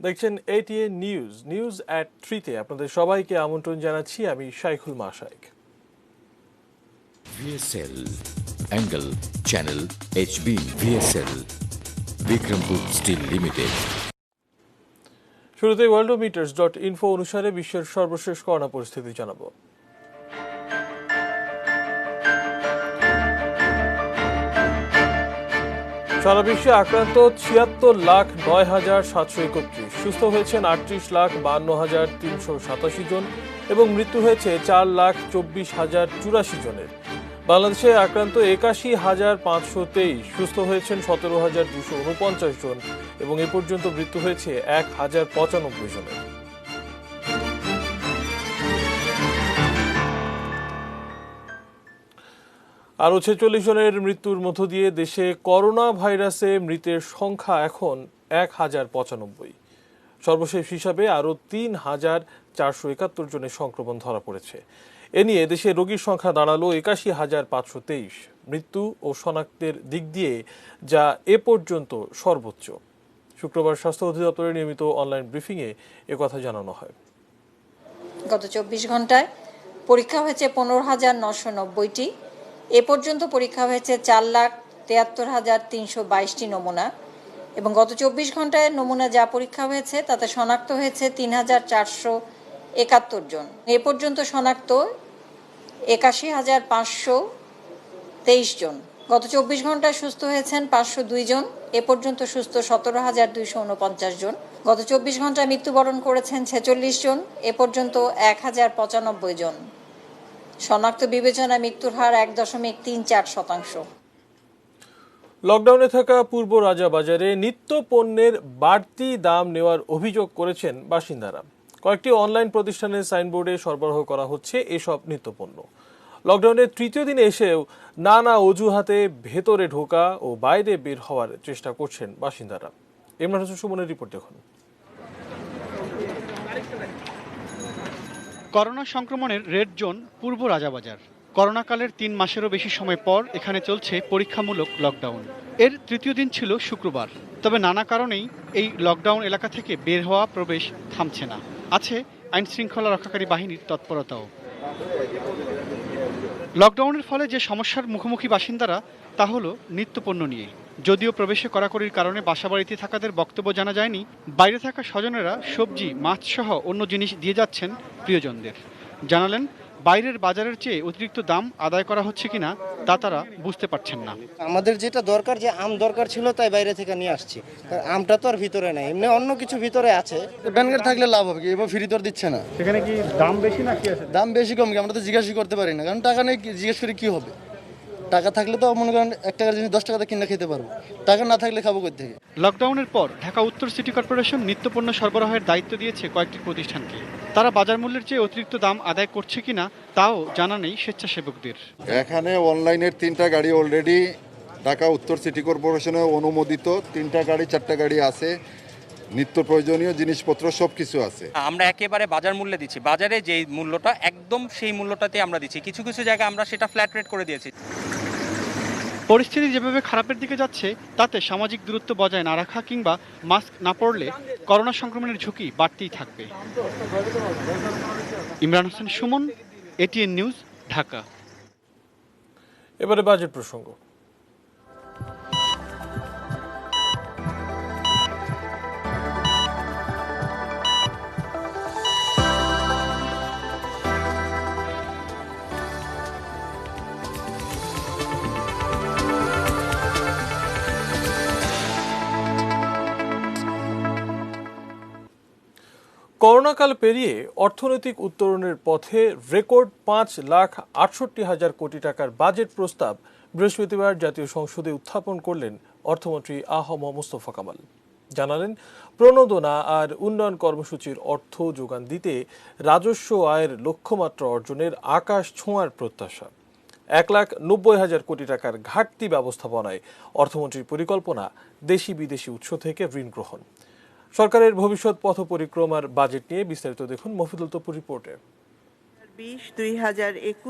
দেখছেন ATN news at 3-তে আপনাদের সবাইকে আমন্ত্রণ জানাচ্ছি। আমি Shaikhul Mashayek. VSL angle channel HB VSL Bikrampur steel limited. শুরুতে worldometers.info অনুসারে বিশ্বের সর্বশেষ করোনা পরিস্থিতি জানাবো। সারা বিশ্বে আক্রান্ত ৭৬,০৯,৭৩১, সুস্থ হয়েছেন ৩৮,৫২,৩৮৭ জন এবং মৃত্যু হয়েছে ৪,২৪,০৮৪ জনের। বাংলাদেশে আক্রান্ত ৮১,৫২৩, সুস্থ হয়েছেন ১৭,২৪৯ জন এবং এ পর্যন্ত মৃত্যু হয়েছে ১,০৯৫ জনের। আরও ৪৬ জনের মৃত্যুর মধ্য দিয়ে দেশে করোনা ভাইরাসে মৃতের সংখ্যা এখন ১,০৯৫। সর্বশেষ হিসাবে আরও ৩,৪৭১ জনের সংক্রমণ ধরা পড়েছে। এ নিয়ে দেশে রোগীর সংখ্যা দাঁড়ালো ৮১,৫২৩। মৃত্যু ও শনাক্তের দিক দিয়ে যা এ পর্যন্ত সর্বোচ্চ। শুক্রবার স্বাস্থ্য অধিদপ্তরের নিয়মিত অনলাইন ব্রিফিংয়ে একথা জানানো হয়। গত ২৪ ঘন্টায় পরীক্ষা হয়েছে ১৫,৯৯০টি। এ পর্যন্ত পরীক্ষা হয়েছে ৪,৭৩,৩২২টি নমুনা এবং গত ২৪ ঘন্টায় নমুনা যা পরীক্ষা হয়েছে তাতে শনাক্ত হয়েছে ৩,৪৭১ জন। এ পর্যন্ত শনাক্ত ৮১,৫২৩ জন। গত ২৪ ঘন্টায় সুস্থ হয়েছেন ৫০২ জন। এ পর্যন্ত সুস্থ ১৭,২৪৯ জন। গত ২৪ ঘন্টায় মৃত্যুবরণ করেছেন ৪৬ জন। এ পর্যন্ত ১,০৯৫ জন। শনাক্ত বিবেচনায় মৃত্যুর হার ১.৩৪%। লকডাউনে থাকা পূর্ব রাজাবাজারে নিত্য পণ্যের বাড়তি দাম নেওয়ার অভিযোগ করেছেন বাসিন্দারা। কয়েকটি অনলাইন প্রতিষ্ঠানের সাইনবোর্ডে সরবরাহ করা হচ্ছে এসব নিত্যপণ্য। লকডাউনের তৃতীয় দিনে এসেও নানা অজুহাতে ভেতরে ঢোকা ও বাইরে বের হওয়ার চেষ্টা করছেন বাসিন্দারা। ইমরান হোসেন সুমনের রিপোর্ট দেখুন। করোনা সংক্রমণের রেড জোন পূর্ব রাজাবাজার। করোনাকালের ৩ মাসেরও বেশি সময় পর এখানে চলছে পরীক্ষামূলক লকডাউন। এর তৃতীয় দিন ছিল শুক্রবার। তবে নানা কারণেই এই লকডাউন এলাকা থেকে বের হওয়া প্রবেশ থামছে না। আছে আইন শৃঙ্খলা রক্ষাকারী বাহিনীর তৎপরতাও। লকডাউনের ফলে যে সমস্যার মুখোমুখি বাসিন্দারা তা হলো নিত্যপণ্য নিয়ে। যদিও প্রবেশে কড়াকড়ির কারণে বাসাবাড়িতে থাকাদের বক্তব্য জানা যায়নি, বাইরে থাকা স্বজনেরা সবজি, মাছ সহ অন্য জিনিস দিয়ে যাচ্ছেন প্রিয়জনদের। জানালেন বাইরের বাজারের চেয়ে অতিরিক্ত দাম আদায় করা হচ্ছে কিনা তা তারা বুঝতে পারছেন না। আমাদের যেটা দরকার, যে আম দরকার ছিল তাই বাইরে থেকে নিয়ে আসছি। আমটা তো আর ভিতরে নাই, এমনি অন্য কিছু ভিতরে আছে। ব্যাংকের থাকলে লাভ হবে কি, এবার ফ্রি তো দিচ্ছে না। সেখানে কি দাম বেশি না কি আছে? দাম বেশি কম কি আমরা তো জিজ্ঞাসা করতে পারি না, কারণ টাকা নেই, জিজ্ঞেস করে কি হবে। টাকা থাকলে তো মনে করেন ১ টাকার জিনিস ১০ টাকাতে কিনে খেতে পারবো, টাকা না থাকলে খাবো কোথা থেকে। লকডাউনের পর ঢাকা উত্তর সিটি কর্পোরেশন নিত্যপণ্য সরবরাহের দায়িত্ব দিয়েছে কয়েকটি প্রতিষ্ঠানকে। তারা বাজার মূল্যের চেয়ে অতিরিক্ত দাম আদায় করছে কিনা তাও জানা নেই স্বেচ্ছাসেবকদের। এখানে অনলাইনের 3টা গাড়ি অলরেডি ঢাকা উত্তর সিটি কর্পোরেশনে অনুমোদিত, 3টা গাড়ি 4টা গাড়ি আছে, নিত্য প্রয়োজনীয় জিনিসপত্র সব কিছু আছে। আমরা একেবারে বাজার মূল্যে দিচ্ছি। বাজারে যে মূল্যটা একদম সেই মূল্যটাতে আমরা দিচ্ছি। কিছু কিছু জায়গায় আমরা সেটা ফ্ল্যাট রেট করে দিয়েছি। পরিস্থিতি যেভাবে খারাপের দিকে যাচ্ছে তাতে সামাজিক দূরত্ব বজায় না রাখা কিংবা মাস্ক না পরলে করোনা সংক্রমণের ঝুঁকি বাড়তেই থাকবে। Imran Hossain Suman, ATN news, Dhaka. এবারে বাজেট প্রসঙ্গ। করোনাকাল পেরিয়ে অর্থনৈতিক উত্তরণের পথে রেকর্ড ৫,৬৮,০০০ কোটি টাকার বাজেট প্রস্তাব বৃহস্পতিবার জাতীয় সংসদে উত্থাপন করলেন অর্থমন্ত্রী আ.হ.ম মুস্তফা কামাল। জানালেন, প্রণোদনা আর উন্নয়ন কর্মসূচির অর্থ যোগান দিতে রাজস্ব আয়ের লক্ষ্যমাত্রা অর্জনের আকাশ ছোঁয়ার প্রত্যাশা। ১,৯০,০০০ কোটি টাকার ঘাটতি ব্যবস্থাপনায় অর্থমন্ত্রীর পরিকল্পনা দেশি বিদেশি উৎস থেকে ঋণ গ্রহণ। সরকারের ভবিষ্যৎ পথ পরিক্রমার বাজেট নিয়ে বিস্তারিত দেখুন মফিদুল তপুর রিপোর্টে।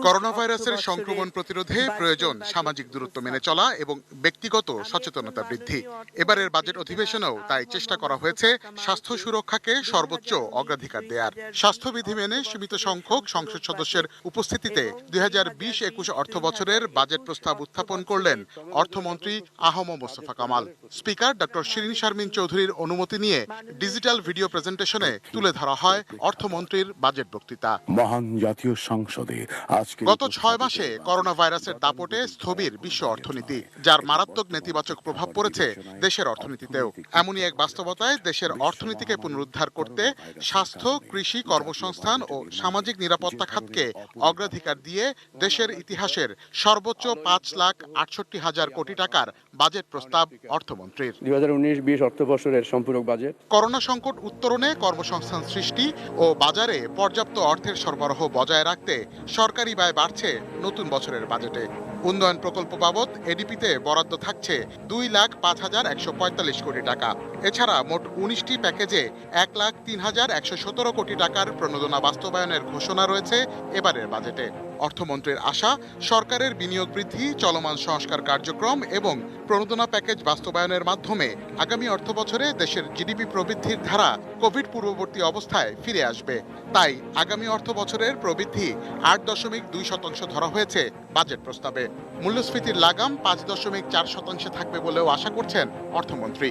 করোনা ভাইরাসের সংক্রমণ প্রতিরোধে প্রয়োজন সামাজিক দূরত্ব মেনে চলা এবং ব্যক্তিগত সচেতনতা বৃদ্ধি। এবারের বাজেট অধিবেশনেও তাই চেষ্টা করা হয়েছে স্বাস্থ্য সুরক্ষাকে সর্বোচ্চ অগ্রাধিকার দেওয়ার। স্বাস্থ্যবিধি মেনে সীমিত সংখ্যক সংসদ সদস্যের উপস্থিতিতে 2020-21 অর্থ বছরের বাজেট প্রস্তাব উত্থাপন করলেন অর্থমন্ত্রী আহম মোস্তফা কামাল। স্পিকার ডক্টর শিরিন শারমিন চৌধুরীর অনুমতি নিয়ে ডিজিটাল ভিডিও প্রেজেন্টেশনে তুলে ধরা হয় অর্থমন্ত্রীর বাজেট বক্তৃতা। মহান জাতীয় সংসদে আজকে গত 6 মাসে করোনা ভাইরাসের দাপটে স্থবির বিশ্ব অর্থনীতি, যার মারাত্মক নেতিবাচক প্রভাব পড়েছে দেশের অর্থনীতিতেও। এমনই এক বাস্তবতায় দেশের অর্থনীতিকে পুনরুদ্ধার করতে স্বাস্থ্য, কৃষি, কর্মসংস্থান ও সামাজিক নিরাপত্তা খাতকে অগ্রাধিকার দিয়ে দেশের ইতিহাসের সর্বোচ্চ 5,68,000 কোটি টাকার বাজেট প্রস্তাব অর্থমন্ত্রীর। 2019-20 অর্থ বছরের সম্পূরক বাজেট করোনা সংকট উত্তরণে, কর্মসংস্থান সৃষ্টি ও বাজারে পর্যাপ্ত অর্থের সরবরাহ বজায় রাখতে সরকারি ব্যয় বাড়ছে নতুন বছরের বাজেটে। উন্নয়ন প্রকল্প বাবদ এডিপিতে বরাদ্দ থাকছে 2,05,145 কোটি টাকা। এছাড়া মোট 19টি প্যাকেজে 1,03,117 কোটি টাকার প্রণোদনা বাস্তবায়নের ঘোষণা রয়েছে এবারের বাজেটে। অর্থমন্ত্রীর আশা, সরকারের বিনিয়োগ বৃদ্ধি, চলমান সংস্কার কার্যক্রম এবং প্রণোদনা প্যাকেজ বাস্তবায়নের মাধ্যমে আগামী অর্থবছরে দেশের জিডিপি প্রবৃদ্ধির ধারা কোভিড পূর্ববর্তী অবস্থায় ফিরে আসবে। তাই আগামী অর্থবছরের প্রবৃদ্ধি 8.2% ধরা হয়েছে বাজেট প্রস্তাবে। মূল্যস্ফীতির লাগাম 5.4% থাকবে বলেও আশা করছেন অর্থমন্ত্রী।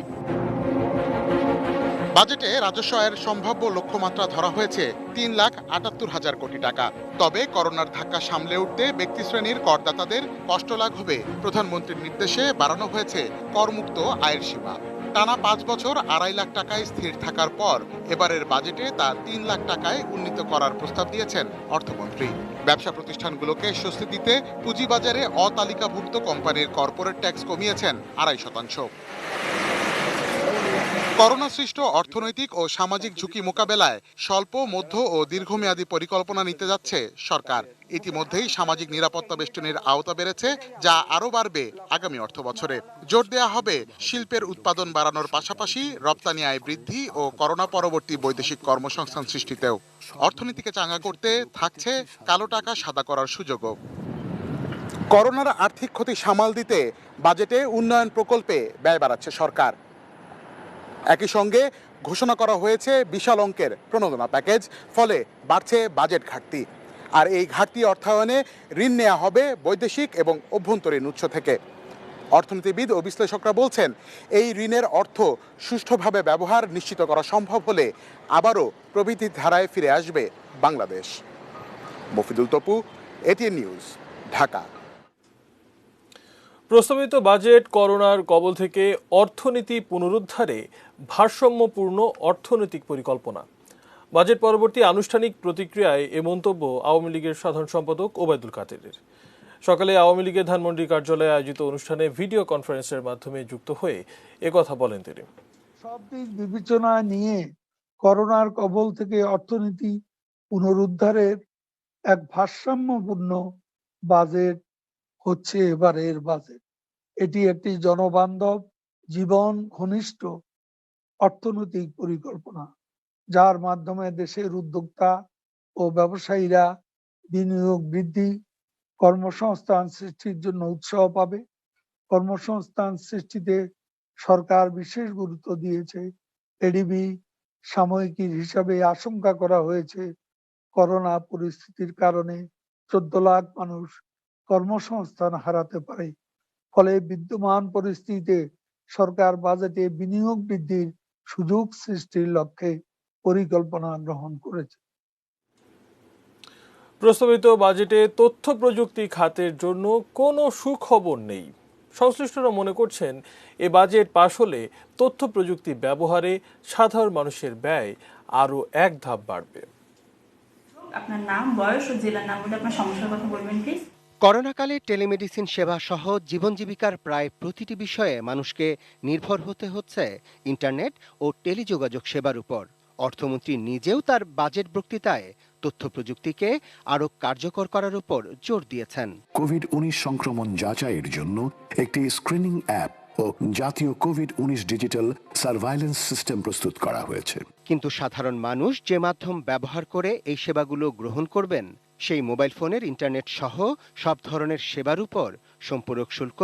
বাজেটে রাজস্ব আয়ের সম্ভাব্য লক্ষ্যমাত্রা ধরা হয়েছে 3,78,000 কোটি টাকা। তবে করোনার ধাক্কা সামলে উঠতে ব্যক্তিশ্রেণীর করদাতাদের কষ্ট লাঘবে প্রধানমন্ত্রীর নির্দেশে বাড়ানো হয়েছে করমুক্ত আয়ের সীমা। টানা 5 বছর 2.5 লাখ টাকায় স্থির থাকার পর এবারের বাজেটে তা 3 লাখ টাকায় উন্নীত করার প্রস্তাব দিয়েছেন অর্থমন্ত্রী। ব্যবসা প্রতিষ্ঠানগুলোকে স্বস্তি দিতে পুঁজিবাজারে অতালিকাভুক্ত কোম্পানির কর্পোরেট ট্যাক্স কমিয়েছেন 2.5%। করোনা সৃষ্ট অর্থনৈতিক ও সামাজিক ঝুঁকি মোকাবেলায় স্বল্প, মধ্য ও দীর্ঘমেয়াদী পরিকল্পনা নিতে যাচ্ছে সরকার। ইতিমধ্যেই সামাজিক নিরাপত্তা বেষ্টনীর আওতা বেড়েছে, যা আরও বাড়বে আগামী অর্থবছরে। জোর দেয়া হবে শিল্পের উৎপাদন বাড়ানোর পাশাপাশি রপ্তানি আয় বৃদ্ধি ও করোনা পরবর্তী বৈদেশিক কর্মসংস্থান সৃষ্টিতেও। অর্থনীতিকে চাঙ্গা করতে থাকছে কালো টাকা সাদা করার সুযোগও। করোনার আর্থিক ক্ষতি সামাল দিতে বাজেটে উন্নয়ন প্রকল্পে ব্যয় বাড়াচ্ছে সরকার। একই সঙ্গে ঘোষণা করা হয়েছে বিশাল অঙ্কের প্রণোদনা প্যাকেজ, ফলে বাড়ছে বাজেট ঘাটতি। আর এই ঘাটতি অর্থায়নে ঋণ নেওয়া হবে বৈদেশিক এবং অভ্যন্তরীণ উৎস থেকে। অর্থনীতিবিদ ও বিশ্লেষকরা বলছেন, এই ঋণের অর্থ সুষ্ঠুভাবে ব্যবহার নিশ্চিত করা সম্ভব হলে আবারও প্রবৃদ্ধির ধারায় ফিরে আসবে বাংলাদেশ। Mofidul Topu, ATN news, Dhaka. প্রস্তাবিত বাজেট করোনার কবল থেকে অর্থনীতি পুনরুদ্ধারে ভারসাম্যপূর্ণ অর্থনৈতিক পরিকল্পনা। বাজেট পরবর্তী আনুষ্ঠানিক প্রতিক্রিয়ায় এ মন্তব্য আওয়ামী লীগের সাধারণ সম্পাদক ওবায়দুল কাদেরের। সকালে আওয়ামী লীগের ধানমন্ডি কার্যালয়ে আয়োজিত অনুষ্ঠানে ভিডিও কনফারেন্সের মাধ্যমে যুক্ত হয়ে একথা বলেন তিনি। সব দিক বিবেচনা নিয়ে করোনার কবল থেকে অর্থনীতি পুনরুদ্ধারের এক ভারসাম্যপূর্ণ বাজেট হচ্ছে এবারের বাজেট। এটি একটি জনবান্ধব, জীবন ঘনিষ্ঠ অর্থনৈতিক পরিকল্পনা, যার মাধ্যমে দেশের উদ্যোক্তা ও ব্যবসায়ীরা বিনিয়োগ বৃদ্ধি, কর্মসংস্থান সৃষ্টির জন্য উৎসাহ পাবে। কর্মসংস্থান সৃষ্টিতে সরকার বিশেষ গুরুত্ব দিয়েছে। এডিবি সাময়িকীর হিসাবে আশঙ্কা করা হয়েছে করোনা পরিস্থিতির কারণে 14 লাখ মানুষ কর্মসংস্থান হারাতে পারে। ফলে বিদ্যমান পরিস্থিতিতে সরকার বাজেটে বিনিয়োগ বৃদ্ধির সুযোগ সৃষ্টির লক্ষ্যে পরিকল্পনা গ্রহণ করেছে। প্রস্তাবিত বাজেটে তথ্য প্রযুক্তি খাতের জন্য কোনো সুখবর নেই। সংশ্লিষ্টরা মনে করছেন, এ বাজেট পাশ হলে তথ্য প্রযুক্তি ব্যবহারে সাধারণ মানুষের ব্যয় আরও এক ধাপ বাড়বে। আপনার নাম, বয়স ও জেলার নাম বলে আপনার সমস্যার কথা বলবেন প্লিজ। করোনাকালে টেলিমেডিসিন সেবা সহ জীবন জীবিকার প্রায় প্রতিটি বিষয়ে মানুষকে নির্ভর হতে হচ্ছে ইন্টারনেট ও টেলিযোগাযোগ সেবার উপর। অর্থমন্ত্রী নিজেও তার বাজেট বক্তৃতায় তথ্য প্রযুক্তিকে আরও কার্যকর করার উপর জোর দিয়েছেন। কোভিড-19 সংক্রমণ যাচাইয়ের জন্য একটি স্ক্রিনিং অ্যাপ ও জাতীয় কোভিড-19 ডিজিটাল সার্ভাইলেন্স সিস্টেম প্রস্তুত করা হয়েছে। কিন্তু সাধারণ মানুষ যে মাধ্যম ব্যবহার করে এই সেবাগুলো গ্রহণ করবেন সেই মোবাইল ফোনের ইন্টারনেট সহ সব ধরনের সেবার উপর সম্পূরক শুল্ক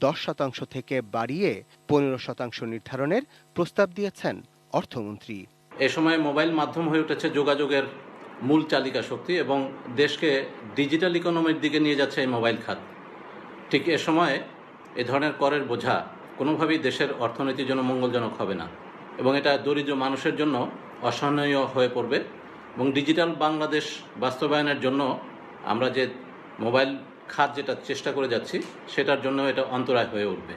10% থেকে বাড়িয়ে 15% নির্ধারণের প্রস্তাব দিয়েছেন অর্থমন্ত্রী। এ সময় মোবাইল মাধ্যম হয়ে উঠেছে যোগাযোগের মূল চালিকা শক্তি এবং দেশকে ডিজিটাল ইকোনমির দিকে নিয়ে যাচ্ছে এই মোবাইল খাত। ঠিক এ সময়ে এ ধরনের করের বোঝা কোনোভাবেই দেশের অর্থনীতির জন্য মঙ্গলজনক হবে না এবং এটা দরিদ্র মানুষের জন্য অসহনীয় হয়ে পড়বে এবং ডিজিটাল বাংলাদেশ বাস্তবায়নের জন্য আমরা যে মোবাইল খাত যেটা চেষ্টা করে যাচ্ছি সেটার জন্য এটা অন্তরায় হয়ে উঠবে।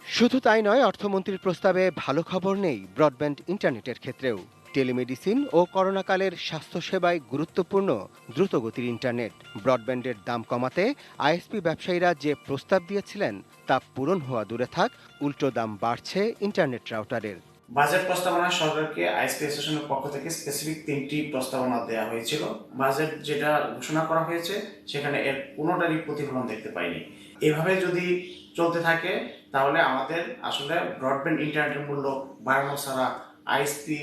শুধু তাই নয়, অর্থমন্ত্রীর প্রস্তাবে ভালো খবর নেই ব্রডব্যান্ড ইন্টারনেটের ক্ষেত্রেও। টেলিমেডিসিন ও করোনাকালের স্বাস্থ্যসেবায় গুরুত্বপূর্ণ দ্রুতগতির ইন্টারনেট। ব্রডব্যান্ডের দাম কমাতে আইএসপি ব্যবসায়ীরা যে প্রস্তাব দিয়েছিলেন তা পূরণ হওয়া দূরে থাক, উল্টো দাম বাড়ছে ইন্টারনেট রাউটারের। বাজেট প্রস্তাবনা সরকারকে আইএসপি অ্যাসোসিয়েশনের পক্ষ থেকে স্পেসিফিক 3টি প্রস্তাবনা দেওয়া হয়েছিল। বাজেট যেটা ঘোষণা করা হয়েছে সেখানে এর কোনোটারই প্রতিফলন দেখতে পাইনি। এভাবে যদি চলতে থাকে তাহলে আমাদের আসলে ব্রডব্যান্ড ইন্টারনেটের মূল্য বাড়ানো ছাড়া আইএসপি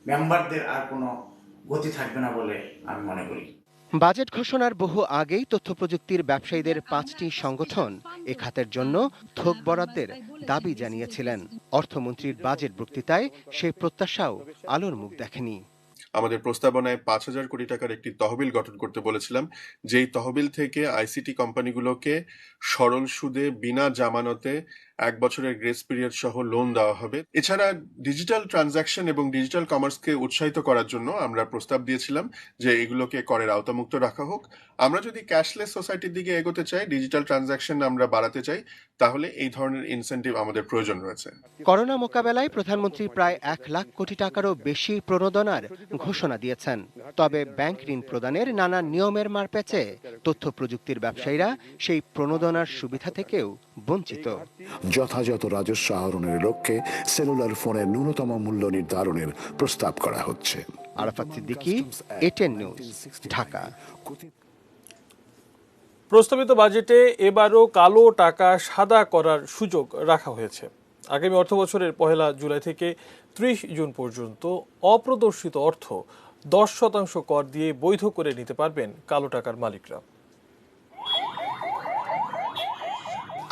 মেম্বারদের আর কোনো গতি থাকবে না বলে আমি মনে করি। বাজেট ঘোষণার বহু আগেই তথ্য প্রযুক্তির ব্যবসায়ীদের 5টি সংগঠন এ খাতের জন্য থোক বরাদ্দের দাবি জানিয়েছিলেন। অর্থমন্ত্রীর বাজেট বক্তৃতায় সেই প্রত্যাশাও আলোর মুখ দেখেনি। আমাদের প্রস্তাবনায় 5,000 কোটি টাকার একটি তহবিল গঠন করতে বলেছিলাম, যেই তহবিল থেকে আইসিটি কোম্পানিগুলোকে সরল সুদে বিনা জামানতে 1 বছরের গ্রেস পিরিয়ড সহ লোন দেওয়া হবে। এছাড়া ডিজিটাল ট্রানজাকশন এবং ডিজিটাল কমার্সকে উৎসাহিত করার জন্য আমরা প্রস্তাব দিয়েছিলাম যে এগুলোকে করের আওতামুক্ত রাখা হোক। আমরা যদি ক্যাশলেস সোসাইটির দিকে এগোতে চাই, ডিজিটাল ট্রানজাকশন আমরা বাড়াতে চাই, তাহলে এই ধরনের ইনসেন্টিভ আমাদের প্রয়োজন রয়েছে। করোনা মোকাবেলায় প্রধানমন্ত্রী প্রায় 1 লাখ কোটি টাকারও বেশি প্রণোদনার ঘোষণা দিয়েছেন। তবে ব্যাংক ঋণ প্রদানের নানা নিয়মের মারপ্যাচে তথ্য প্রযুক্তির ব্যবসায়ীরা সেই প্রণোদনার সুবিধা থেকেও বঞ্চিত। যথাযথ রাজস্ব আহরণের লক্ষ্যে সেলুলার ফোনের ন্যূনতম মূল্য নির্ধারণের প্রস্তাব করা হচ্ছে। Arafat Siddiqui, ATN news, Dhaka. প্রস্তাবিত বাজেটে এবারও কালো টাকা সাদা করার সুযোগ রাখা হয়েছে। আগামী অর্থবছরের 1 জুলাই থেকে 30 জুন পর্যন্ত অপ্রদর্শিত অর্থ 10% কর দিয়ে বৈধ করে নিতে পারবেন কালো টাকার মালিকরা।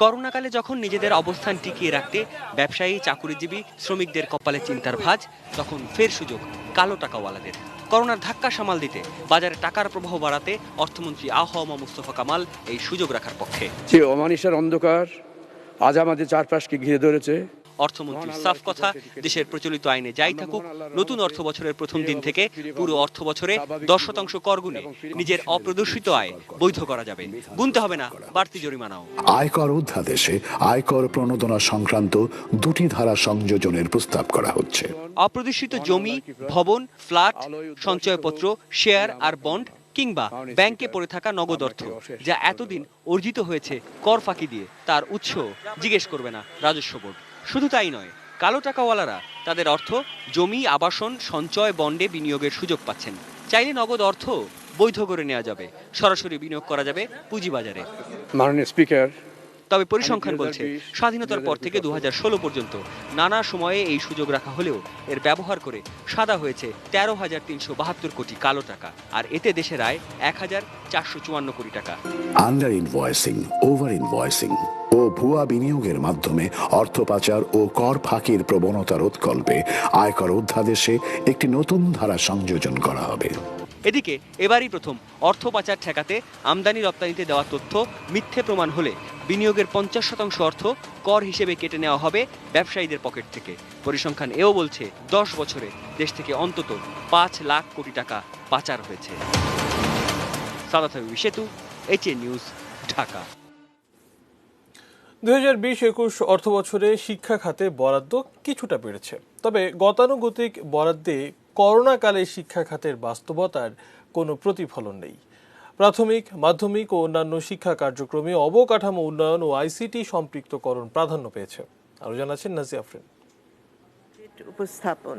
করোনাকালে যখন নিজেদের অবস্থান টিকিয়ে রাখতে ব্যবসায়ী, চাকুরিজীবী, শ্রমিকদের কপালে চিন্তার ভাঁজ, তখন ফের সুযোগ কালো টাকাওয়ালাদের। করোনার ধাক্কা সামাল দিতে, বাজারে টাকার প্রবাহ বাড়াতে অর্থমন্ত্রী আ.হ.ম মুস্তফা কামাল এই সুযোগ রাখার পক্ষে। যে অমানিসার অন্ধকার আজ আমাদের চারপাশকে ঘিরে ধরেছে, অর্থমন্ত্রীর সাফ কথা, দেশের প্রচলিত আইনে যাই থাকুক, নতুন অর্থ বছরের প্রথম দিন থেকে পুরো অর্থ বছরে 10% কর গুনে নিজের অপ্রদর্শিত আয় বৈধ করা যাবে। গুনতে হবে না বাড়তি জরিমানাও। আয়কর অধ্যাদেশে আয়কর প্রণোদনা সংক্রান্ত 2টি ধারা সংযোজনের প্রস্তাব করা হচ্ছে। অপ্রদর্শিত জমি, ভবন, ফ্ল্যাট, সঞ্চয়পত্র, শেয়ার আর বন্ড কিংবা ব্যাংকে পড়ে থাকা নগদ অর্থ যা এতদিন অর্জিত হয়েছে কর ফাঁকি দিয়ে, তার উৎস জিজ্ঞেস করবে না রাজস্ব বোর্ড। শুধু তাই নয়, কালো টাকাওয়ালারা তাদের অর্থ জমি, আবাসন, সঞ্চয়, বন্ডে বিনিয়োগের সুযোগ পাচ্ছেন। চাইলে নগদ অর্থ বৈধ করে নেওয়া যাবে, সরাসরি বিনিয়োগ করা যাবে পুঁজিবাজারে। মাননীয় স্পিকার, তবে পরিসংখ্যান বলছে স্বাধীনতার পর থেকে 2016 পর্যন্ত নানা সময়ে এই সুযোগ রাখা হলেও এর ব্যবহার করে সাদা হয়েছে 13,372 কোটি কালো টাকা, আর এতে দেশের আয় 1,454 কোটি টাকা। আন্ডার ইনভয়েসিং, ওভার ইনভয়েসিং ও ভুয়া বিনিয়োগের মাধ্যমে অর্থ পাচার ও কর ফাঁকির প্রবণতা রোধকল্পে আয়কর অধ্যাদেশে একটি নতুন ধারা সংযোজন করা হবে। এদিকে এবারই প্রথম অর্থ পাচার ঠেকাতে আমদানি রপ্তানিতে দেওয়া তথ্য মিথ্যে প্রমাণ হলে বিনিয়োগের 50% অর্থ কর হিসেবে কেটে নেওয়া হবে ব্যবসায়ীদের পকেট থেকে। পরিসংখ্যান এও বলছে 10 বছরে দেশ থেকে অন্তত 5 লাখ কোটি টাকা পাচার হয়েছে। সাদাত হাবিব সেতু, এটিএন নিউজ, ঢাকা। 2020-21 অর্থবছরে শিক্ষা খাতে বরাদ্দ কিছুটা বেড়েছে, তবে গতানুগতিক বরাদ্দে করোনাকালে শিক্ষা খাতের বাস্তবতার কোনো প্রতিফলন নেই। প্রাথমিক, মাধ্যমিক ও অন্যান্য শিক্ষা কার্যক্রমে অবকাঠামো উন্নয়ন ও আইসিটি সম্পৃক্তকরণ প্রাধান্য পেয়েছে। আরও জানাচ্ছেন নাজিয়া আফরিন। উপস্থাপন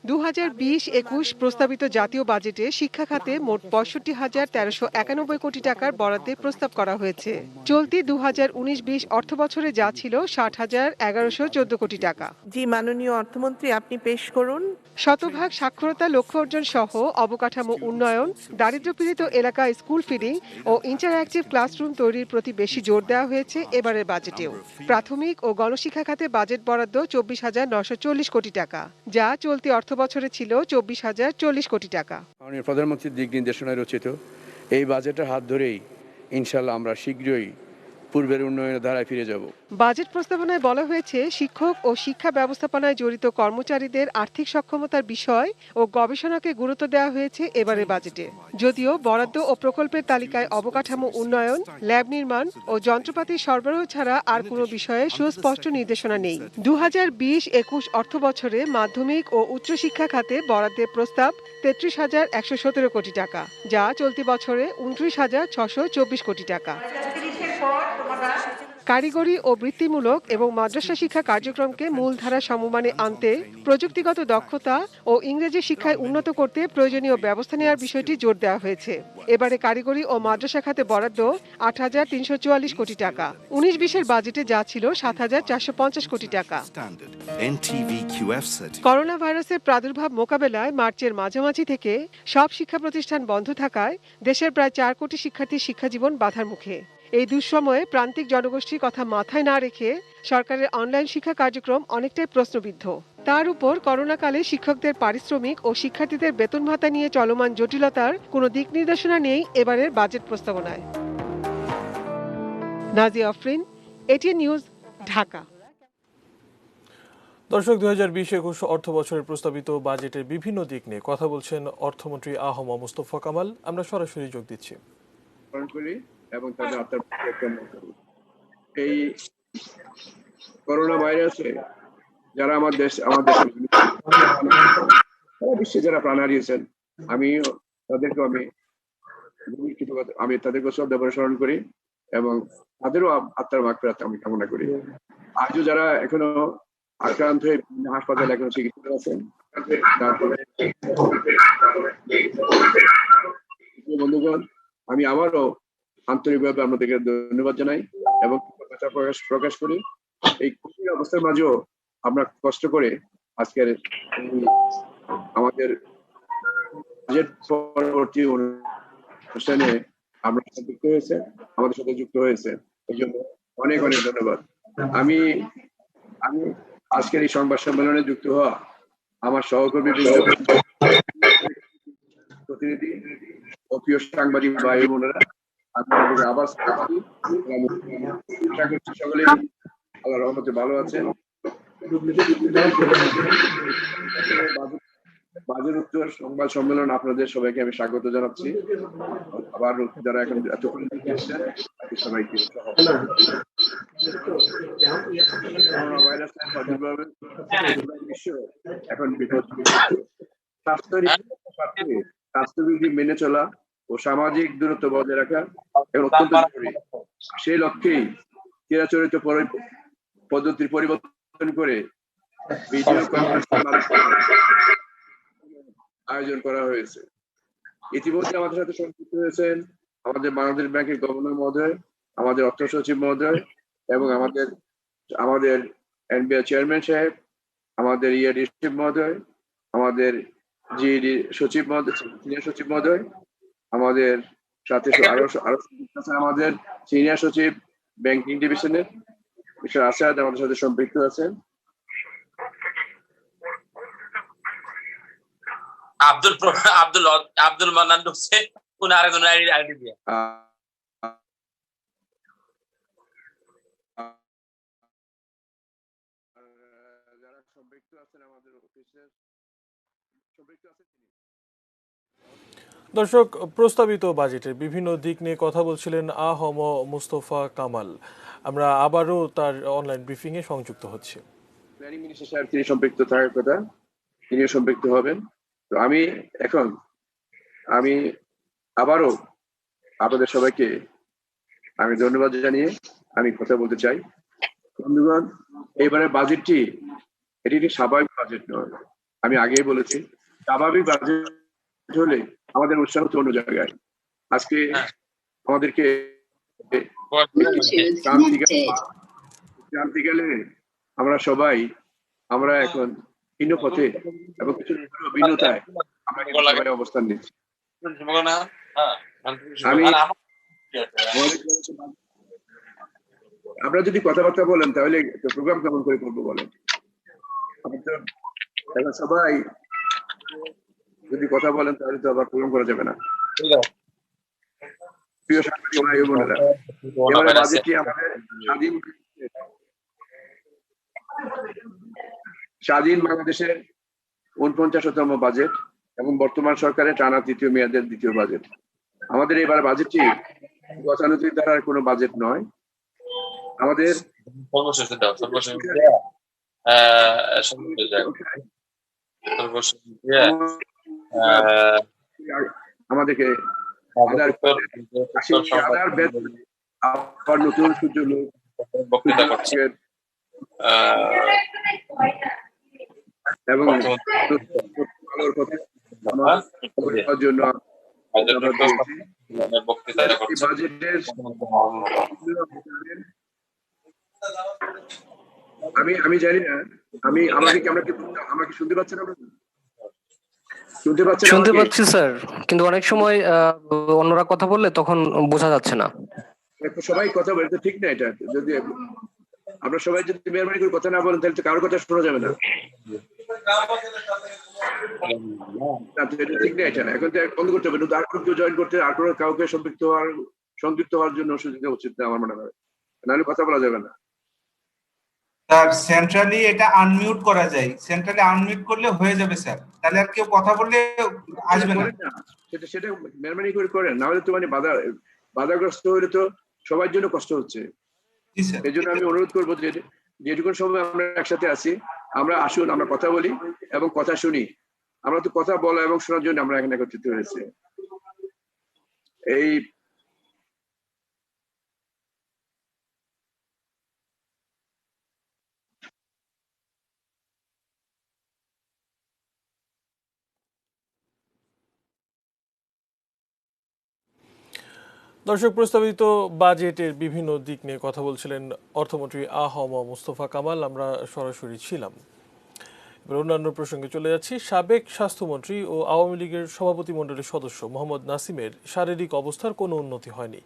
2020-21 প্রস্তাবিত জাতীয় বাজেটে শিক্ষা খাতে মোট ৬৫,১৯১ কোটি টাকার বরাদ্দের প্রস্তাব করা হয়েছে। চলতি 2019-20 অর্থবছরে যা ছিল ৬০,১১১৪ কোটি টাকা। জি মাননীয় অর্থমন্ত্রী, আপনি পেশ করুন। শতভাগ সাক্ষরতা লক্ষ্য অর্জন সহ অবকাঠামো উন্নয়ন, দারিদ্র্যপীড়িত এলাকায় স্কুল ফিডিং ও ইন্টারঅ্যাক্টিভ ক্লাসরুম তৈরির প্রতি বেশি জোর দেওয়া হয়েছে এবারের বাজেটেও। প্রাথমিক ও গণশিক্ষা খাতে বাজেট বরাদ্দ 24,940 কোটি টাকা, যা চলতি অর্থবছরে ছিল 24,040 কোটি টাকা। মাননীয় প্রধানমন্ত্রীর দিক নির্দেশনায় রচিত এই বাজেটের হাত ধরেই ইনশাআল্লাহ আমরা শীঘ্রই পূর্বের উন্নয়নের ধারায় ফিরে যাব। বাজেট প্রস্তাবনায় বলা হয়েছে শিক্ষক ও শিক্ষা ব্যবস্থাপনায় জড়িত কর্মচারীদের আর্থিক সক্ষমতার বিষয় ও গবেষণাকে গুরুত্ব দেওয়া হয়েছে এবারের বাজেটে। যদিও বরাদ্দ ও প্রকল্পের তালিকায় অবকাঠামো উন্নয়ন, ল্যাব নির্মাণ ও যন্ত্রপাতি সরবরাহ ছাড়া আর কোনো বিষয়ে সুস্পষ্ট নির্দেশনা নেই। 2020-21 অর্থবছরে মাধ্যমিক ও উচ্চশিক্ষা খাতে বরাদ্দের প্রস্তাব 33,117 কোটি টাকা, যা চলতি বছরে 29,624 কোটি টাকা। কারিগরি ও বৃত্তিমূলক এবং মাদ্রাসা শিক্ষা কার্যক্রমকে মূলধারা সমমানে আনতে, প্রযুক্তিগত দক্ষতা ও ইংরেজি শিক্ষায় উন্নত করতে প্রয়োজনীয় ব্যবস্থা নেওয়ার বিষয়টি জোর দেওয়া হয়েছে। এবারে কারিগরি ও মাদ্রাসা খাতে বরাদ্দ 8,344 কোটি টাকা। 19-20 বাজেটে যা ছিল 7,450 কোটি টাকা। করোনা ভাইরাসের প্রাদুর্ভাব মোকাবেলায় মার্চের মাঝামাঝি থেকে সব শিক্ষা প্রতিষ্ঠান বন্ধ থাকায় দেশের প্রায় 4 কোটি শিক্ষার্থীর শিক্ষাজীবন বাধার মুখে। এই দুঃসময়ে প্রান্তিক জনগোষ্ঠীর কথা মাথায় না রেখে সরকারের অনলাইন শিক্ষা কার্যক্রম অনেকটাই প্রশ্নবিদ্ধ। তার উপর করোনাকালে শিক্ষকদের পারিশ্রমিক ও শিক্ষার্থীদের বেতন ভাতা নিয়ে চলমান জটিলতার কোনো দিক নির্দেশনা নেই এবারের বাজেট প্রস্তাবনায়। Nazia Afrin, ATN news, Dhaka. দর্শক, 2020-21 অর্থ বছরের প্রস্তাবিত বাজেটের বিভিন্ন দিক নিয়ে কথা বলছেন অর্থমন্ত্রী আহম মুস্তফা কামাল। আমরা সরাসরি যোগ দিচ্ছি এবং তাদের এই করোনা ভাইরাসে যারা আমাদের বিশ্বে যারা প্রাণ হারিয়েছেন, আমি তাদেরকে শ্রদ্ধা করে স্মরণ করি এবং তাদেরও আত্মার মাগফিরাত আমি কামনা করি। আজও যারা এখনো আক্রান্ত হয়ে হাসপাতালে এখনো চিকিৎসা আছেন, বন্ধুগণ, আমি আবারও আন্তরিকভাবে আপনাদেরকে ধন্যবাদ জানাই এবং প্রকাশ করি। এই কঠিন অবস্থার মাঝেও আমরা কষ্ট করে আজকের আমাদের বাজেট পরবর্তী অনুষ্ঠানে আমরা আমাদের সাথে যুক্ত হয়েছে, এই জন্য অনেক অনেক ধন্যবাদ। আমি আজকের এই সংবাদ সম্মেলনে যুক্ত হওয়া আমার সহকর্মী প্রতিনিধি ও প্রিয় সাংবাদিক ভাই বোনেরা, আপনাদের আবার সকলে আল্লাহর রহমতে ভালো আছেন। বাজেট উত্তর সংবাদ সম্মেলন আপনাদের সবাইকে আমি স্বাগত জানাচ্ছি। আবার যারা এখন এতক্ষণ সবাইকে এখন স্বাস্থ্যবিধি মেনে চলা ও সামাজিক দূরত্ব বজায় রাখা এখন অত্যন্ত জরুরি। সেই লক্ষ্যেই চিরাচরিত পদ্ধতির পরিবর্তন করে ভিডিও কনফারেন্স আয়োজন করা হয়েছে। ইতিমধ্যে আমাদের সাথে সংযুক্ত হয়েছেন আমাদের বাংলাদেশ ব্যাংকের গভর্নর মহোদয়, আমাদের অর্থ সচিব মহোদয় এবং আমাদের এনবিআর চেয়ারম্যান সাহেব, আমাদের ইআরডি সচিব মহোদয়, আমাদের জিইডি সচিব মহোদয়, সিনিয়র সচিব মহোদয়, আমাদের সাথে আরো আমাদের সিনিয়র সচিব ব্যাংকিং ডিভিশনের মিস্টার আসাদ আমাদের সাথে সম্পৃক্ত আছেন। আব্দুল মান্নান ঢুকছে, কোন আরেকজন আইডি দিয়ে যারা সম্পৃক্ত আছেন আমাদের অফিসের সম্পৃক্ত আছেন। দর্শক, প্রস্তাবিত বাজেটের বিভিন্ন দিক নিয়ে কথা বলছিলেন আহম মুস্তফা কামাল। আমরা আবারও তার অনলাইন ব্রিফিং এ সংযুক্ত হচ্ছি। প্ল্যানিং মিনিস্টার সাহেব তিনি সম্পৃক্ত থাকার কথা, তিনিও সম্পৃক্ত হবেন। তো আমি আবারও আপনাদের সবাইকে আমি ধন্যবাদ জানিয়ে আমি কথা বলতে চাই। বন্ধুগণ, এইবারের বাজেটটি এটি একটি স্বাভাবিক বাজেট নয়, আমি আগেই বলেছি স্বাভাবিক বাজেট হলে আমাদের উৎসাহ তো অন্য জায়গায়। আজকে আমাদেরকে ক্রান্তিকালে আমরা এখন ভিন্ন পথে এবং কিছু ভিন্নতায় আমরা সবাই অবস্থান নিচ্ছি। আমরা যদি কথাবার্তা বলেন তাহলে প্রোগ্রাম কেমন করে করবো বলেন? এখন সবাই যদি কথা বলেন তাহলে তো আবার প্রোগ্রাম করা যাবে না। প্রিয় সাংবাদিক ভাই ও বোনেরা, এবারে বাজেটটি আমাদের স্বাধীন বাংলাদেশের ৪৯তম বাজেট এবং বর্তমান সরকারের টানা তৃতীয় মেয়াদের দ্বিতীয় বাজেট। আমাদের এবার বাজেটটি গতানুগতিক ধারার কোনো বাজেট নয়। আমাদের আমাদেরকে আবার নতুন সুযোগ বক্তৃতা করছে এবং জন্য আমি জানি না, আমাকে শুনতে পাচ্ছেন? শুনতে পাচ্ছি স্যার, কিন্তু অনেক সময় অন্যরা কথা বললে তখন বোঝা যাচ্ছে না। সবাই কথা বলে তো ঠিক না, এটা যদি আমরা সবাই যদি মেহরবানি করে কথা না বলেন তাহলে তো কারোর কথা শোনা যাবে না। ঠিক না, এটা না, এখন বন্ধ করতে হবে। আর কোনো কেউ জয়েন করতে, আর কোনো কাউকে সংযুক্ত হওয়ার জন্য সুযোগ দেওয়া উচিত না আমার মনে হয়, নাহলে কথা বলা যাবে না। স্যার সেন্ট্রালি এটা আনমিউট করা যায়, সেন্ট্রালি আনমিউট করলে হয়ে যাবে স্যার, তাহলে আর কেউ কথা বললে আসবে না। সেটা মেহরবানি করে করেন, না হলে তো মানে বাধাগ্রস্ত হলে তো সবার জন্য কষ্ট হচ্ছে। এই জন্য আমি অনুরোধ করবো যে যেটুকু সময় আমরা একসাথে আছি, আমরা আসুন, আমরা কথা বলি এবং কথা শুনি। আমরা তো কথা বলা এবং শোনার জন্য আমরা এখানে একত্রিত হয়েছি। এই দর্শক, প্রস্তাবিত বাজেটের বিভিন্ন দিক নিয়ে কথা বলছিলেন অর্থমন্ত্রী আ.হ.ম মুস্তফা কামাল। আমরা সরাসরি ছিলাম। এবার অন্যান্য প্রসঙ্গে চলে যাচ্ছি। সাবেক স্বাস্থ্যমন্ত্রী ও আওয়ামী লীগের সভাপতিমণ্ডলীর সদস্য মোহাম্মদ নাসিমের শারীরিক অবস্থার কোনো উন্নতি হয়নি।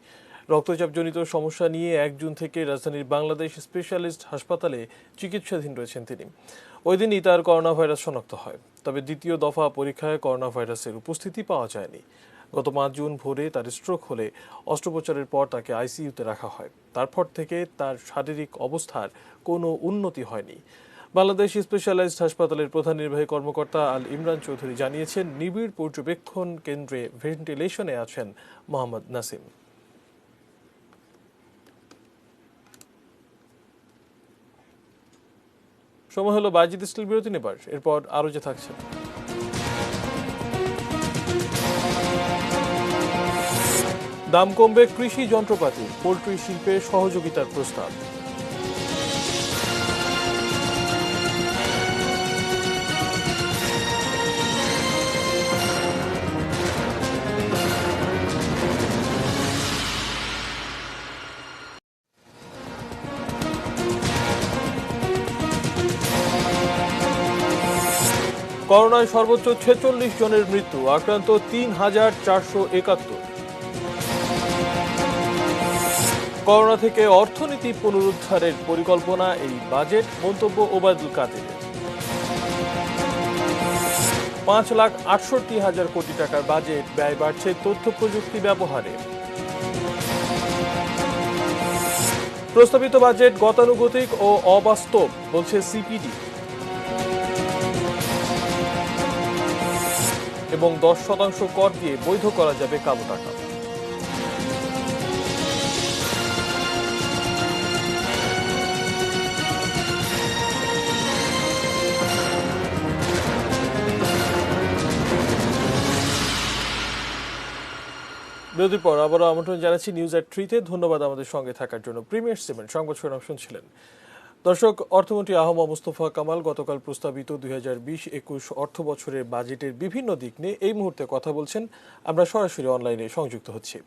রক্তচাপজনিত সমস্যা নিয়ে ১ জুন থেকে রাজধানীর বাংলাদেশ স্পেশালিস্ট হাসপাতালে চিকিৎসাধীন রয়েছেন তিনি। ওই দিনই তার করোনা ভাইরাস শনাক্ত হয়, তবে দ্বিতীয় দফা পরীক্ষায় করোনা ভাইরাসের উপস্থিতি পাওয়া যায়নি। গত ৫ জুন ভোরে তার স্ট্রোক হলে অস্ত্রোপচারের পর তাকে আইসিইউতে রাখা হয়। তারপর থেকে তার শারীরিক অবস্থার কোনো উন্নতি হয়নি। বাংলাদেশ স্পেশালাইজড হাসপাতালের প্রধান নির্বাহী কর্মকর্তা আল ইমরান চৌধুরী জানিয়েছেন, নিবিড় পর্যবেক্ষণ কেন্দ্রে ভেন্টিলেশনে আছেন মোহাম্মদ নাসিম। সময় হলো বাজিদ স্টিল বিরতি নেবার, এরপর আরো যে থাকছে। দাম কমবে কৃষি যন্ত্রপাতি, পোল্ট্রি শিল্পে সহযোগিতার প্রস্তাব। করোনায় সর্বোচ্চ ৪৬ জনের মৃত্যু, আক্রান্ত ৩,৪৭১। করোনা থেকে অর্থনীতি পুনরুদ্ধারের পরিকল্পনা এই বাজেট, মন্তব্য ওবায়দুল কাদেরের। ৫,৬৮,০০০ কোটি টাকার বাজেট, ব্যয় বাড়ছে তথ্য প্রযুক্তি ব্যবহারে। প্রস্তাবিত বাজেট গতানুগতিক ও অবাস্তব বলছে সিপিডি। এবং ১০% কর দিয়ে বৈধ করা যাবে কালো টাকা। বিরতির পর আবারও আমন্ত্রণ জানাচ্ছি নিউজ@3-তে। ধন্যবাদ আমাদের সঙ্গে থাকার জন্য। প্রিমিয়ার সিমেন্ট সংবাদ শিরোনাম শুনছিলেন। দর্শক, অর্থমন্ত্রী আহম মুস্তফা কামাল গতকাল প্রস্তাবিত 2020-21 অর্থ বছরের বাজেটের বিভিন্ন দিক নিয়ে এই মুহূর্তে কথা বলছেন। আমরা সরাসরি অনলাইনে সংযুক্ত হচ্ছি।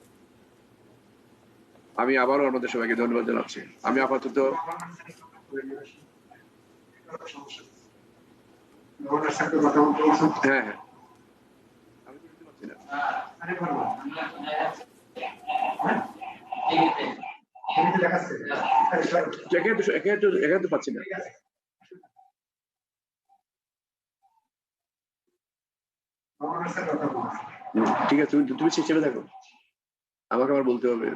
আমি আবারও আপনাদের সবাইকে ধন্যবাদ জানাচ্ছি। আমি আপাতত হ্যাঁ হ্যাঁ এখানে তো পাচ্ছি না। ঠিক আছে, তুমি ছেড়ে থাকো, আমাকে আবার বলতে হবে।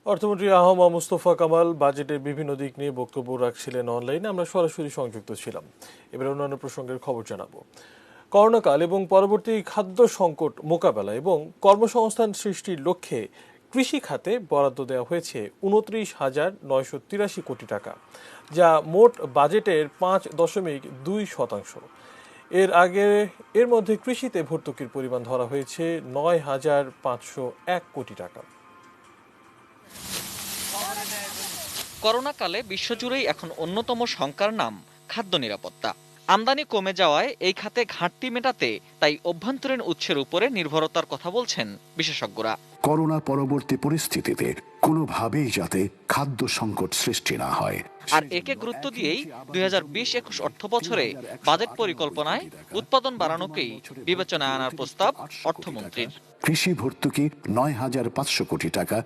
অর্থমন্ত্রী আহম মুস্তফা কামাল বাজেটের বিভিন্ন দিক নিয়ে বক্তব্য রাখছিলেন অনলাইনে। আমরা সরাসরি সংযুক্ত ছিলাম। এবার অন্যান্য প্রসঙ্গের খবর জানাবো। করোনাকাল এবং পরবর্তী খাদ্য সংকট মোকাবেলা এবং কর্মসংস্থান সৃষ্টির লক্ষ্যে কৃষি খাতে বরাদ্দ দেওয়া হয়েছে 29,983 কোটি টাকা, যা মোট বাজেটের 5.2%। এর মধ্যে কৃষিতে ভর্তুকির পরিমাণ ধরা হয়েছে 9,501 কোটি টাকা। করোনাকালে বিশ্বজুড়েই এখন অন্যতম শঙ্কার নাম খাদ্য নিরাপত্তা। আমদানি কমে যাওয়ায় এই খাতে ঘাটতি মেটাতে তাই অভ্যন্তরীণ উৎসের উপরে নির্ভরতার কথা বলছেন বিশেষজ্ঞরা। করোনা পরবর্তী পরিস্থিতিতে কোনোভাবেই যাতে খাদ্য সংকট সৃষ্টি না হয়, আর একে গুরুত্ব দিয়েই 2020-21 অর্থ বছরে বাজেট পরিকল্পনায় উৎপাদন বাড়ানোকেই বিবেচনায় আনার প্রস্তাব অর্থমন্ত্রীর। কৃষি ভর্তুকি 9,500 কোটি টাকা।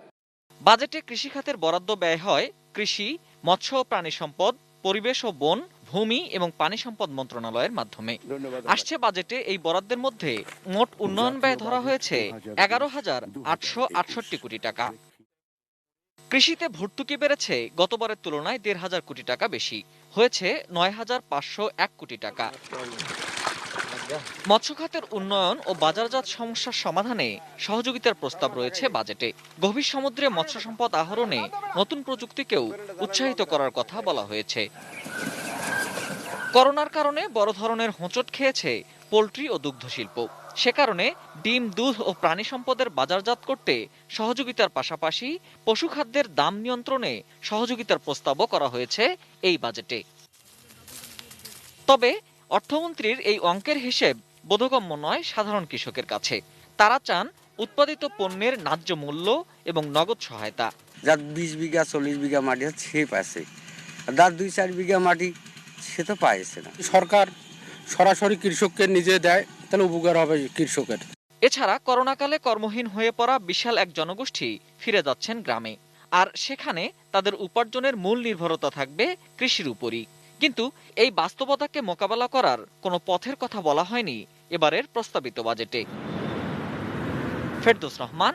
বাজেটে কৃষি খাতের বরাদ্দ ব্যয় হয় কৃষি, মৎস্য ও প্রাণী সম্পদ, পরিবেশ ও বন, ভূমি এবং পানি সম্পদ মন্ত্রণালয়ের মাধ্যমে। আসছে বাজেটে এই বরাদ্দের মধ্যে মোট উন্নয়ন ব্যয় ধরা হয়েছে 11,868 কোটি টাকা। কৃষিতে ভর্তুকি বেড়েছে গতবারের তুলনায় 1,500 কোটি টাকা বেশি, হয়েছে 9,501 কোটি টাকা। মৎস্য খাতের উন্নয়ন ও বাজারজাত সমস্যার সমাধানে সহযোগিতার প্রস্তাব রয়েছে বাজেটে। গভীর সমুদ্রে মৎস্য সম্পদ আহরণে নতুন প্রযুক্তিকেও উৎসাহিত করার কথা বলা হয়েছে। করোনার কারণে বড় ধরনের হোঁচট খেয়েছে পোল্ট্রি ও দুগ্ধ শিল্প। সে কারণে ডিম, দুধ ও প্রাণী সম্পদের বাজারজাত করতে সহযোগিতার পাশাপাশি পশুখাদ্যের দাম নিয়ন্ত্রণে সহযোগিতার প্রস্তাবও করা হয়েছে এই বাজেটে। তবে অর্থমন্ত্রীর এই অঙ্কের হিসেব বোধগম্য নয় সাধারণ কৃষকের কাছে। তারা চান উৎপাদিত পণ্যের ন্যায্য মূল্য এবং নগদ সহায়তা। যার 20 বিঘা 40 বিঘা মাটি আছে সে পাচ্ছে, যার 2-4 বিঘা মাটি সে তো পাইছে না। সরকার সরাসরি কৃষককে নিজে দেয়, তাহলে উপকার হবে কৃষকের। এছাড়া করোনাকালে কর্মহীন হয়ে পড়া বিশাল এক জনগোষ্ঠী ফিরে যাচ্ছেন গ্রামে, আর সেখানে তাদের উপার্জনের মূল নির্ভরতা থাকবে কৃষির উপরই। কিন্তু এই বাস্তবতাকে মোকাবেলা করার কোনো পথের কথা বলা হয়নি এবারের প্রস্তাবিত বাজেটে। Ferdous Rahman,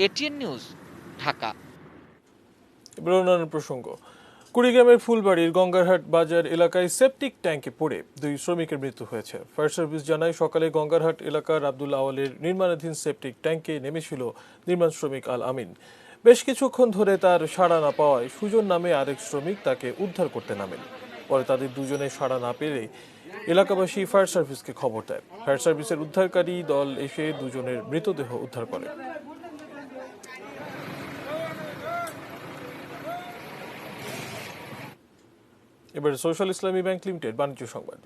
ATN news, Dhaka. এবার অন্যান্য প্রসঙ্গ। কুড়িগ্রামের ফুলবাড়ির গঙ্গারহাট বাজার এলাকায় সেপটিক ট্যাঙ্কে পড়ে 2 শ্রমিকের মৃত্যু হয়েছে। ফায়ার সার্ভিস জানায়, সকালে গঙ্গারহাট এলাকার আব্দুল আওয়ালের নির্মাণাধীন সেপটিক ট্যাঙ্কে নেমেছিল নির্মাণ শ্রমিক আল আমিন। বেশ কিছুক্ষণ ধরে তার সাড়া না পাওয়ায় সুজন নামে আরেক শ্রমিক তাকে উদ্ধার করতে নামেন। পরে তাদের দুজনের সাড়া না পেলে এলাকাবাসী ফায়ার সার্ভিসকে খবর দেয়। ফায়ার সার্ভিসের উদ্ধারকারী দল এসে দুজনের মৃতদেহ উদ্ধার করে। এবার সোশ্যাল ইসলামী ব্যাংক লিমিটেড বাণিজ্য সংবাদ।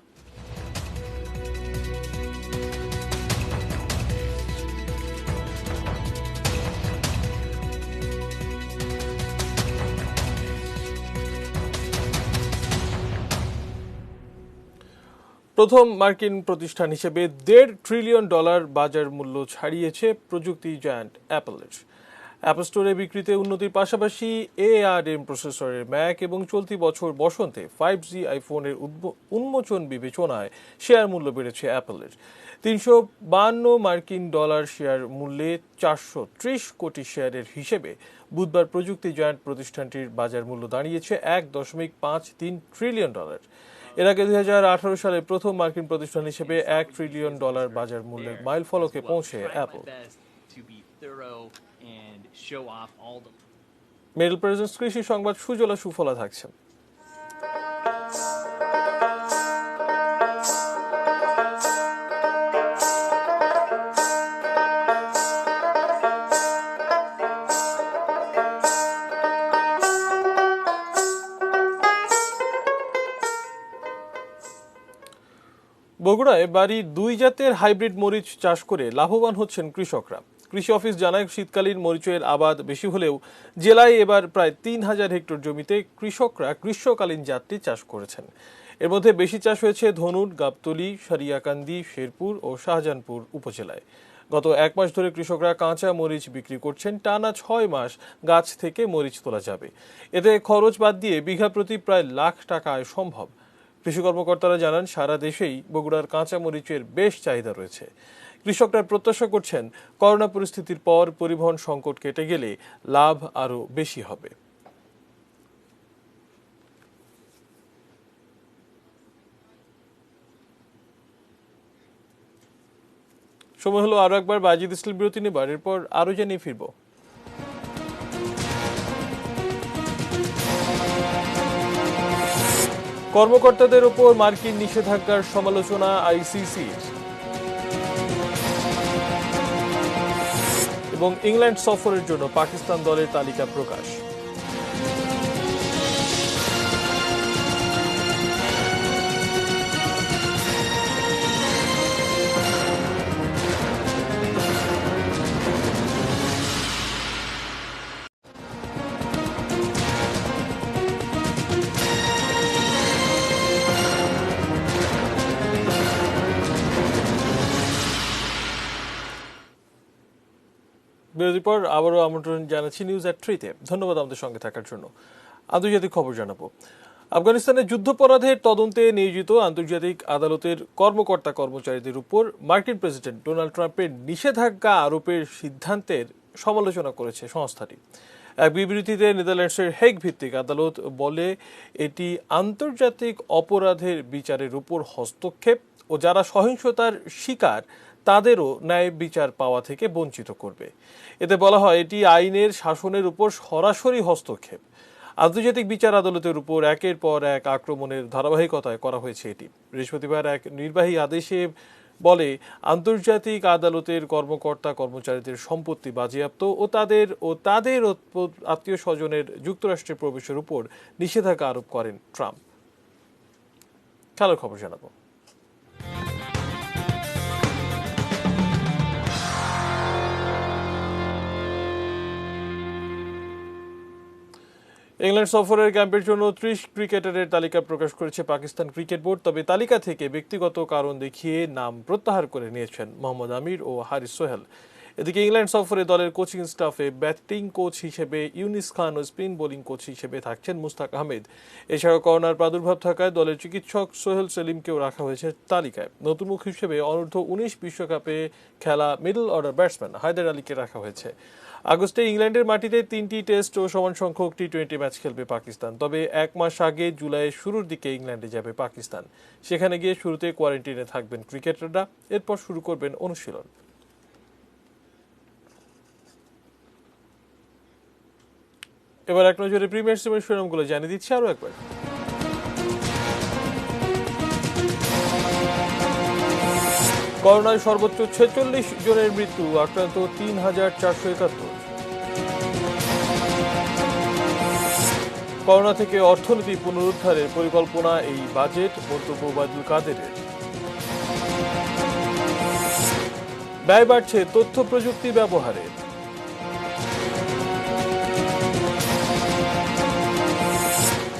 প্রথম মার্কিন প্রতিষ্ঠান হিসেবে $1.5 ট্রিলিয়ন বাজার মূল্য ছাড়িয়েছে প্রযুক্তি জায়ান্ট অ্যাপলের। অ্যাপ স্টোরে বিক্রিতে উন্নতির পাশাপাশি ARM প্রসেসরের ম্যাক এবং চলতি বছর বসন্তে 5G আইফোনের উন্মোচন বিবেচনায় শেয়ার মূল্য বেড়েছে অ্যাপলের। $352 মার্কিন শেয়ার মূল্যে 430 কোটি শেয়ারের হিসেবে বুধবার প্রযুক্তি জায়ান্ট প্রতিষ্ঠানটির বাজার মূল্য দাঁড়িয়েছে $1.53 ট্রিলিয়ন। এর আগে 2018 সালে প্রথম মার্কিন প্রতিষ্ঠান হিসেবে $1 ট্রিলিয়ন বাজার মূল্যের মাইল ফলকে পৌঁছে অ্যাপল। মিডল প্রেজেন্স কৃষি সংবাদ সুজলা সুফলা থাকছে। বগুড়ায় বাড়ি 2 জাতের হাইব্রিড মরিচ চাষ করে লাভবান হচ্ছেন কৃষকরা। কৃষি অফিস জানায়, শীতকালীন মরিচের আবাদ বেশি হলেও জেলায় এবার প্রায় 3000 হেক্টর জমিতে কৃষকরা গ্রীষ্মকালীন জাতটি চাষ করেছেন। এর মধ্যে বেশি চাষ হয়েছে ধনুট, গাবতলী, সারিয়াকান্দি, শেরপুর ও শাহজাহানপুর উপজেলায়। গত 1 মাস ধরে কৃষকরা কাঁচা মরিচ বিক্রি করছেন। টানা 6 মাস গাছ থেকে মরিচ তোলা যাবে। এতে খরচ বাদ দিয়ে বিঘা প্রতি প্রায় লাখ টাকা আয় সম্ভব। কৃষি কর্মকর্তারা জানান, সারা দেশেই বগুড়ার কাঁচা মরিচের বেশ চাহিদা রয়েছে। কৃষকরা প্রত্যাশা করছেন, করোনা পরিস্থিতির পর পরিবহন সংকট কেটে গেলে লাভ আরও বেশি হবে। সময় হলো আরো একবার বাজিদ ইসলাম বিরতি নেবার, এরপর আরো জানিয়ে ফিরব। কর্মকর্তাদের উপর মার্কিন নিষেধাজ্ঞার সমালোচনা আইসিসির, এবং ইংল্যান্ড সফরের জন্য পাকিস্তান দলের তালিকা প্রকাশ। বিরতির পর আবারও আমন্ত্রণ জানাচ্ছি নিউজ এট 3-তে। ধন্যবাদ আমাদের সঙ্গে থাকার জন্য। আন্তর্জাতিক খবর জানাবো। আফগানিস্তানের যুদ্ধপরাধের তদন্তে নিয়োজিত আন্তর্জাতিক আদালতের কর্মকর্তা কর্মচারীদের উপর মার্কিন প্রেসিডেন্ট ডোনাল্ড ট্রাম্পের নিষেধাজ্ঞা আরোপের সিদ্ধান্তের সমালোচনা করেছে সংস্থাটি। এক বিবৃতিতে নেদারল্যান্ডসের হেগ ভিত্তিক আদালত বলে, এটি আন্তর্জাতিক অপরাধের বিচারের উপর হস্তক্ষেপ ও যারা সহিংসতার শিকার তাদেরও ন্যায় বিচার পাওয়া থেকে বঞ্চিত করবে। এতে বলা হয়, এটি আইনের শাসনের উপর সরাসরি হস্তক্ষেপ। আন্তর্জাতিক বিচার আদালতের উপর একের পর এক আক্রমণের ধারাবাহিকতায় করা হয়েছে এটি। বৃহস্পতিবার এক নির্বাহী আদেশে বলে, আন্তর্জাতিক আদালতের কর্মকর্তা কর্মচারীদের সম্পত্তি বাজেয়াপ্ত ও তাদের আত্মীয় স্বজনের যুক্তরাষ্ট্রে প্রবেশের উপর নিষেধাজ্ঞা আরোপ করেন ট্রাম্প। খেলার খবর জানাবো। ইংল্যান্ড সফরের ক্যাম্পের জন্য 30 ক্রিকেটারের তালিকা প্রকাশ করেছে পাকিস্তান ক্রিকেট বোর্ড। তবে তালিকা থেকে ব্যক্তিগত কারণ দেখিয়ে নাম প্রত্যাহার করে নিয়েছেন মোহাম্মদ আমির ও হারিস সোহেল। এদিকে ইংল্যান্ড সফরে দলের কোচিং স্টাফে ব্যাটিং কোচ হিসেবে ইউনিস খান ও স্পিন বোলিং কোচ হিসেবে থাকছেন মুস্তাক আহমেদ। এছাড়াও করোনার প্রাদুর্ভাব থাকায় দলের চিকিৎসক সোহেল সেলিমকেও রাখা হয়েছে তালিকায়। নতুন মুখ হিসেবে অনূর্ধ্ব 19 বিশ্বকাপে খেলা মিডল অর্ডার ব্যাটসম্যান হায়দার আলীকে রাখা হয়েছে। আগস্টে ইংল্যান্ডের মাটিতে 3টি টেস্ট ও সমান সংখ্যক টি20 ম্যাচ খেলবে পাকিস্তান। তবে 1 মাস আগে জুলাইয়ের শুরুর দিকে ইংল্যান্ডে যাবে পাকিস্তান। সেখানে গিয়ে শুরুতে কোয়ারেন্টিনে থাকবেন ক্রিকেটাররা, এরপর শুরু করবেন অনুশীলন। এবার এক নজরে প্রিমিয়ার লিগের শিরোনামগুলো জানিয়ে দিচ্ছি আরো একবার। করোনায় সর্বোচ্চ 46 জনের মৃত্যু, আক্রান্ত 3471। করোনা থেকে অর্থনীতি পুনরুদ্ধারের পরিকল্পনা এই বাজেট, মন্তব্য ওবায়দুল কাদেরের। ব্যয় বাড়ছে তথ্য প্রযুক্তি ব্যবহারে।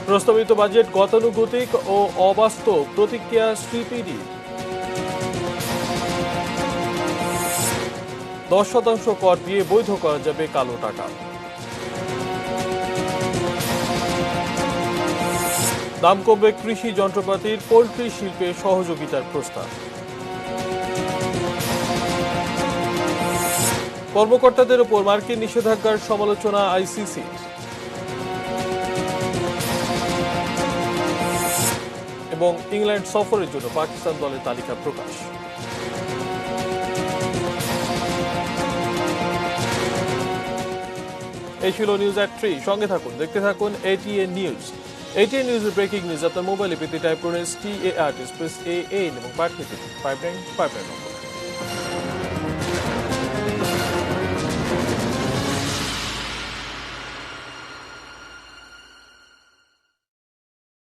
প্রস্তাবিত বাজেট গতানুগতিক ও অবাস্তব, প্রতিক্রিয়া শ্রীপিডি। 10% কর দিয়ে বৈধ করা যাবে কালো টাকা। দাম কমবে কৃষি যন্ত্রপাতির, পোল্ট্রি শিল্পে সহযোগিতার প্রস্তাব। কর্মকর্তাদের উপর মার্কিন নিষেধাজ্ঞার সমালোচনা আইসিসির। এবং ইংল্যান্ড সফরের জন্য পাকিস্তান দলের তালিকা প্রকাশ। এই ছিল নিউজ এট 3। সঙ্গে থাকুন, দেখতে থাকুন ATN নিউজ। ATN নিউজের ব্রেকিং নিউজ আপনার মোবাইলে পেতে টাইপ করুন STAR, প্রেস AN এবং পাঠিয়ে দিন 5959 নম্বরে।